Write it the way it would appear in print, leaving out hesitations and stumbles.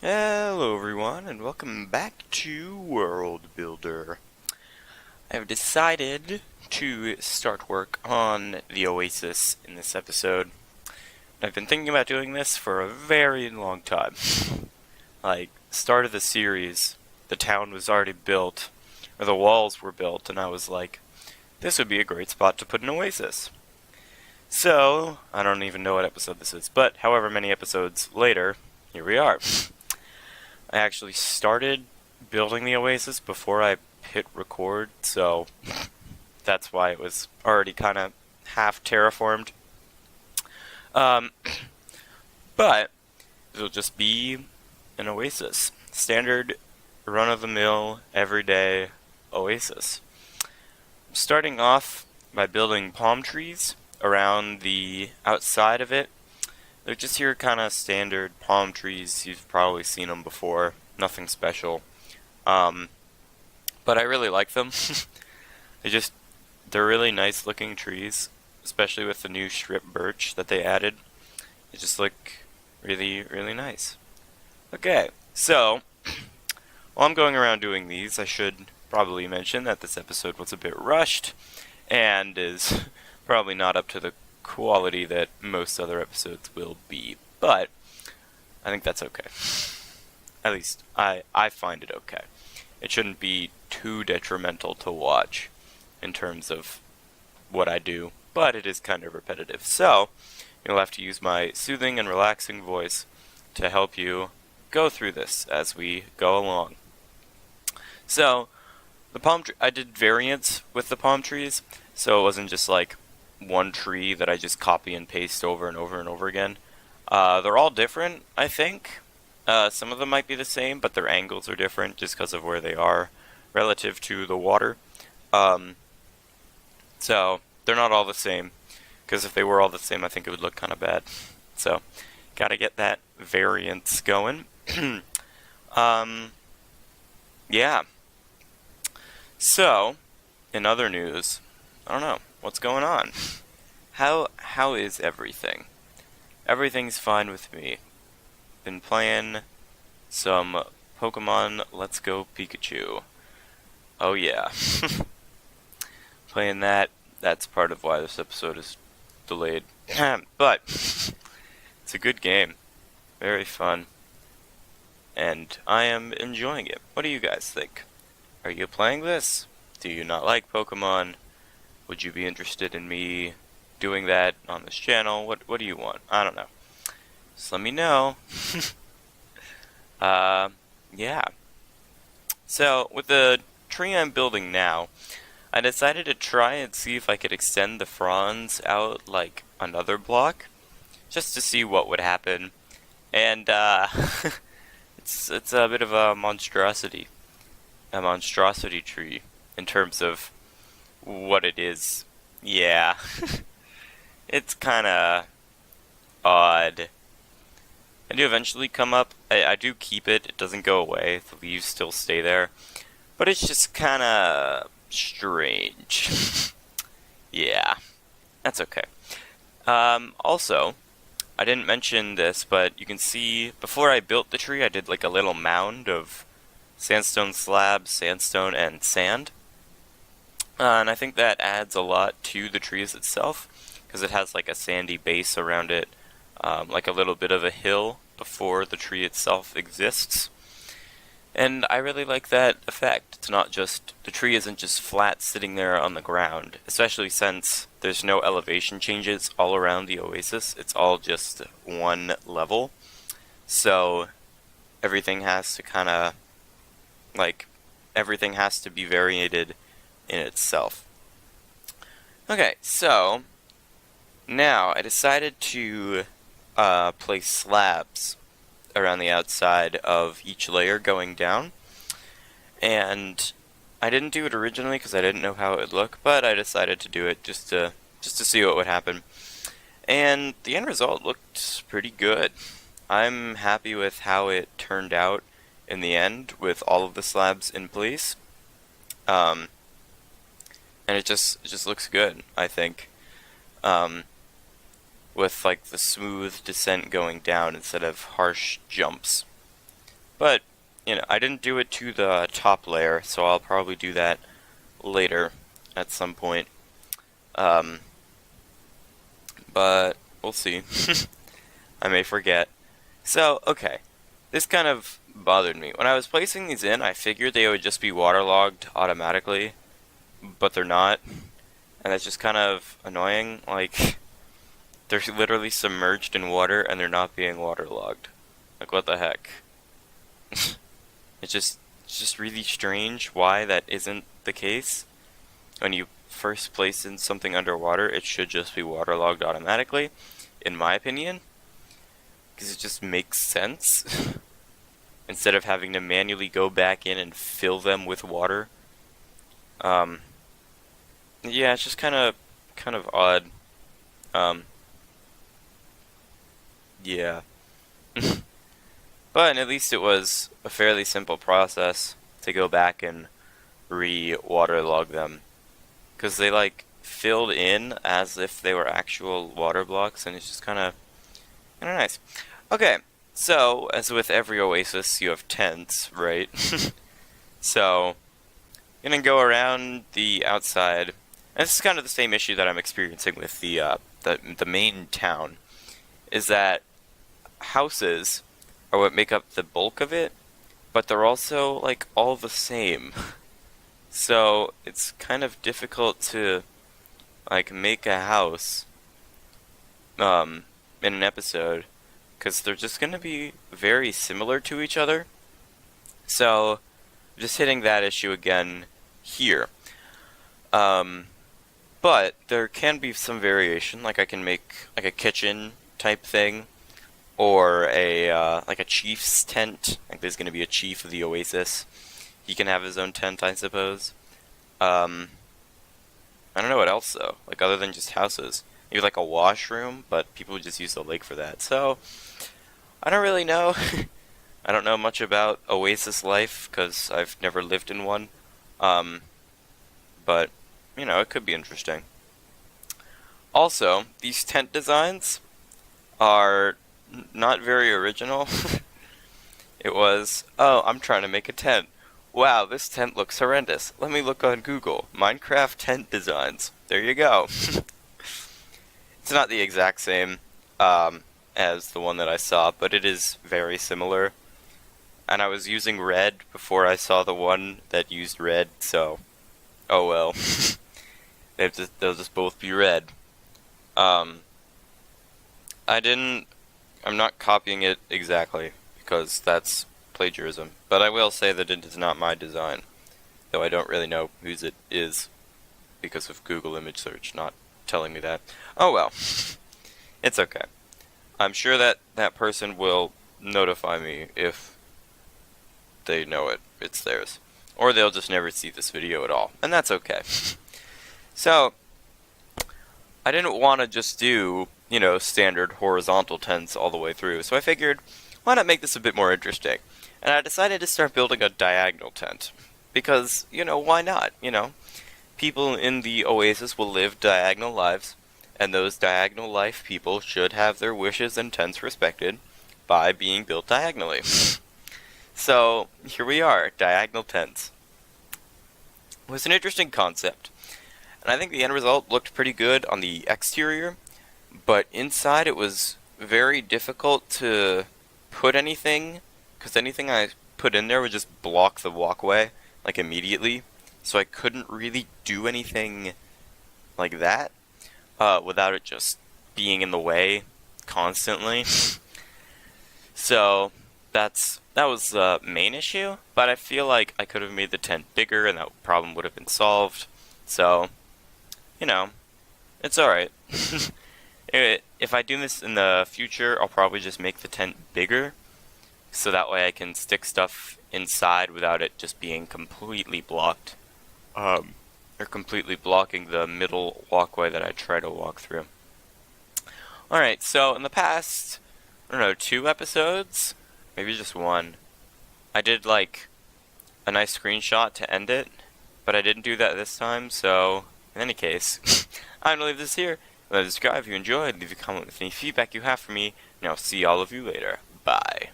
Hello everyone, and welcome back to World Builder. I have decided to start work on the Oasis in this episode. I've been thinking about doing this for a very long time. Like, start of the series, the town was already built, or the walls were built, and I was like, this would be a great spot to put an Oasis. So, I don't even know what episode this is, but however many episodes later, here we are. I actually started building the Oasis before I hit record, so that's why it was already kind of half terraformed. But it'll just be an Oasis. Standard, run-of-the-mill, everyday Oasis. I'm starting off by building palm trees around the outside of it. They're just your kind of standard palm trees. You've probably seen them before. Nothing special. But I really like them. They're really nice looking trees, especially with the new strip birch that they added. They just look really, really nice. Okay, so while I'm going around doing these, I should probably mention that this episode was a bit rushed and is probably not up to the quality that most other episodes will be, but I think that's okay. At least I find it okay. It shouldn't be too detrimental to watch in terms of what I do, but it is kind of repetitive. So you'll have to use my soothing and relaxing voice to help you go through this as we go along. So I did variants with the palm trees, so it wasn't just like one tree that I just copy and paste over and over and over again. They're all different, I think. Some of them might be the same, but their angles are different just because of where they are relative to the water. So they're not all the same, because if they were all the same, I think it would look kind of bad. So, gotta get that variance going. Yeah. So, in other news, I don't know. What's going on? How is everything? Everything's fine with me. Been playing some Pokemon Let's Go Pikachu. Oh yeah. Playing that, that's part of why this episode is delayed. But it's a good game. Very fun. And I am enjoying it. What do you guys think? Are you playing this? Do you not like Pokemon? Would you be interested in me doing that on this channel? What do you want? I don't know. Just let me know. Yeah. So, with the tree I'm building now, I decided to try and see if I could extend the fronds out like another block, just to see what would happen. And, it's a bit of a monstrosity tree, in terms of what it is. Yeah. It's kinda odd. I do eventually come up. I do keep it. It doesn't go away. The leaves still stay there. But it's just kinda strange. Yeah. That's okay. Also, I didn't mention this, but you can see before I built the tree, I did like a little mound of sandstone slabs, sandstone, and sand. And I think that adds a lot to the trees itself, because it has like a sandy base around it, like a little bit of a hill before the tree itself exists. And I really like that effect. It's not just, the tree isn't just flat sitting there on the ground, especially since there's no elevation changes all around the Oasis. It's all just one level. So everything has to kind of, like, everything has to be variated in itself. Okay, so now I decided to place slabs around the outside of each layer going down, and I didn't do it originally because I didn't know how it would look, but I decided to do it just to see what would happen, and the end result looked pretty good. I'm happy with how it turned out in the end with all of the slabs in place. And it just looks good, I think. With like the smooth descent going down instead of harsh jumps. But, I didn't do it to the top layer, so I'll probably do that later at some point. But we'll see. I may forget. So, okay. This kind of bothered me. When I was placing these in, I figured they would just be waterlogged automatically, but they're not. And that's just kind of annoying. Like, they're literally submerged in water and they're not being waterlogged. Like, what the heck? It's just really strange why that isn't the case. When you first place in something underwater, it should just be waterlogged automatically, in my opinion. Because it just makes sense. Instead of having to manually go back in and fill them with water. Yeah, it's just kind of odd. Yeah. But at least it was a fairly simple process to go back and re-waterlog them. Because they, like, filled in as if they were actual water blocks, and it's just kind of nice. Okay, so, as with every Oasis, you have tents, right? So, I'm gonna go around the outside. And this is kind of the same issue that I'm experiencing with the main town, is that houses are what make up the bulk of it, but they're also, like, all the same. So, it's kind of difficult to, like, make a house, in an episode, because they're just gonna be very similar to each other. So, just hitting that issue again here. But there can be some variation, like I can make, like, a kitchen type thing, or like a chief's tent. Like there's going to be a chief of the Oasis. He can have his own tent, I suppose. I don't know what else though. Like other than just houses, maybe like a washroom, but people would just use the lake for that. So I don't really know. I don't know much about Oasis life because I've never lived in one. But it could be interesting. Also, these tent designs are not very original. It was, oh, I'm trying to make a tent. Wow, this tent looks horrendous. Let me look on Google. Minecraft tent designs. There you go. It's not the exact same as the one that I saw, but it is very similar. And I was using red before I saw the one that used red, so oh well. They'll just both be red. I'm not copying it exactly, because that's plagiarism. But I will say that it is not my design, though I don't really know whose it is, because of Google image search not telling me that. Oh well. It's okay. I'm sure that that person will notify me if they know it's theirs. Or they'll just never see this video at all, and that's okay. So, I didn't want to just do, standard horizontal tents all the way through, so I figured, why not make this a bit more interesting? And I decided to start building a diagonal tent. Because, why not? People in the Oasis will live diagonal lives, and those diagonal life people should have their wishes and tents respected by being built diagonally. So, here we are, diagonal tents. It was an interesting concept. And I think the end result looked pretty good on the exterior, but inside it was very difficult to put anything, because anything I put in there would just block the walkway, like immediately, so I couldn't really do anything like that, without it just being in the way constantly. So, that was the main issue, but I feel like I could have made the tent bigger and that problem would have been solved, so it's alright. If I do this in the future, I'll probably just make the tent bigger, so that way I can stick stuff inside without it just being completely blocked, or completely blocking the middle walkway that I try to walk through. Alright, so in the past, 2 episodes, maybe just 1, I did like a nice screenshot to end it, but I didn't do that this time, so in any case, I'm gonna leave this here. Let us subscribe if you enjoyed, leave a comment with any feedback you have for me, and I'll see all of you later. Bye.